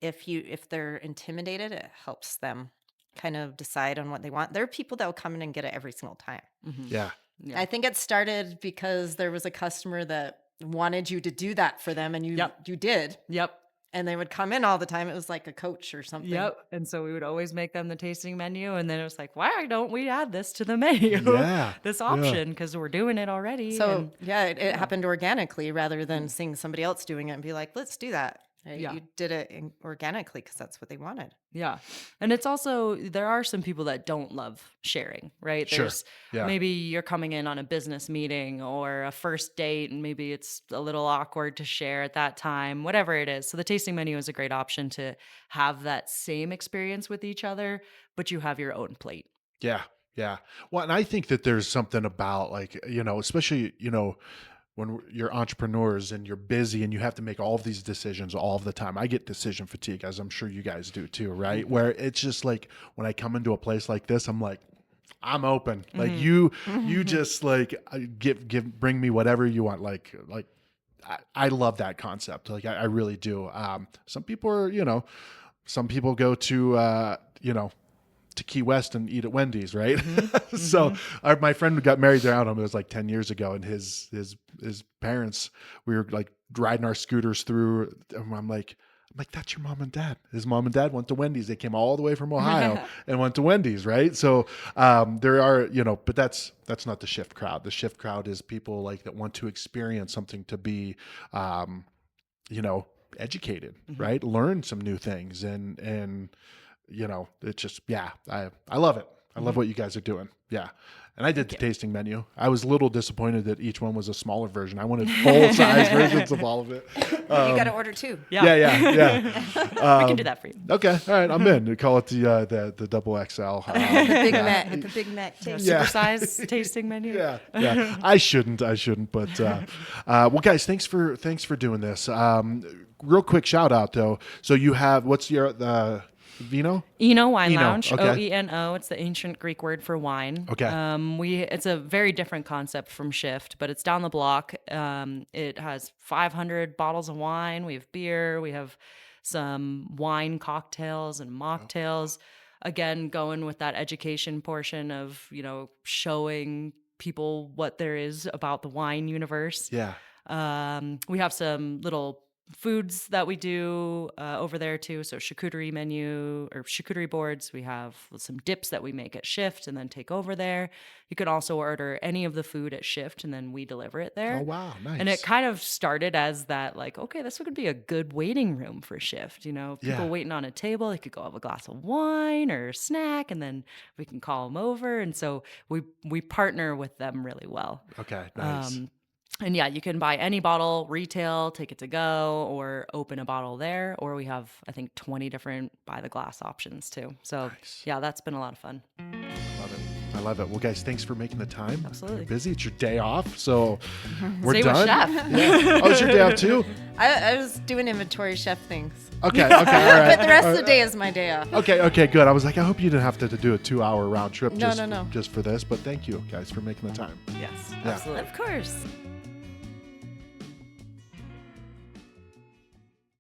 if they're intimidated, it helps them kind of decide on what they want. There are people that will come in and get it every single time. Yeah. I think it started because there was a customer that wanted you to do that for them, and you did. Yep. And they would come in all the time. It was like a coach or something. Yep. And so we would always make them the tasting menu. And then it was like, why don't we add this to the menu? Yeah. This option, because we're doing it already. So it happened organically rather than seeing somebody else doing it and be like, let's do that. Right? Yeah. You did it organically because that's what they wanted. Yeah. And it's also, there are some people that don't love sharing, right? Sure. There's Yeah. maybe you're coming in on a business meeting or a first date, and maybe it's a little awkward to share at that time, whatever it is. So the tasting menu is a great option to have that same experience with each other, but you have your own plate. Yeah. Yeah. Well, and I think that there's something about like, especially, when you're entrepreneurs and you're busy and you have to make all of these decisions all of the time. I get decision fatigue, as I'm sure you guys do too, right? Mm-hmm. Where it's just like when I come into a place like this, I'm like, I'm open. Like you just like bring me whatever you want. Like I love that concept. Like I really do. Some people are, some people go to, to Key West and eat at Wendy's, right? So my friend got married down, it was like 10 years ago, and his parents, we were like riding our scooters through, and I'm like, that's your mom and dad. His mom and dad went to Wendy's. They came all the way from Ohio and went to Wendy's, right? So there are, but that's not the Shift crowd. The Shift crowd is people like that want to experience something, to be, educated, right? Learn some new things, and it's just, I love it. I love what you guys are doing. Yeah. And I did the tasting menu. I was a little disappointed that each one was a smaller version. I wanted full size versions of all of it. You got to order 2. Yeah. We can do that for you. Okay. All right. I'm in. We call it the double XL. The Big Mac taste. Supersize tasting menu. Yeah. I shouldn't. But well, guys, thanks for doing this. Real quick shout out though. So you have, what's your Vino? Eno Wine Eno, Lounge, okay. O-E-N-O. It's the ancient Greek word for wine. Okay. It's a very different concept from Shift, but it's down the block. It has 500 bottles of wine. We have beer. We have some wine cocktails and mocktails. Again, going with that education portion of, showing people what there is about the wine universe. Yeah. We have some little foods that we do over there too. So charcuterie menu or charcuterie boards. We have some dips that we make at Shift and then take over there. You can also order any of the food at Shift and then we deliver it there. Oh, wow. Nice. And it kind of started as that, like, okay, this would be a good waiting room for Shift. People waiting on a table, they could go have a glass of wine or a snack, and then we can call them over. And so we partner with them really well. Okay. Nice. And yeah, you can buy any bottle retail, take it to go, or open a bottle there. Or we have, I think, 20 different by the glass options too. So yeah, that's been a lot of fun. I love it. Well, guys, thanks for making the time. Absolutely. You're busy. It's your day off, so we're Same done. with Chef. Yeah. Oh, it's your day off too? I was doing inventory chef things. Okay, all right. But the rest of the day is my day off. Okay, good. I was like, I hope you didn't have to do a 2-hour round trip No. just for this, but thank you guys for making the time. Yes, Yeah. absolutely. Of course.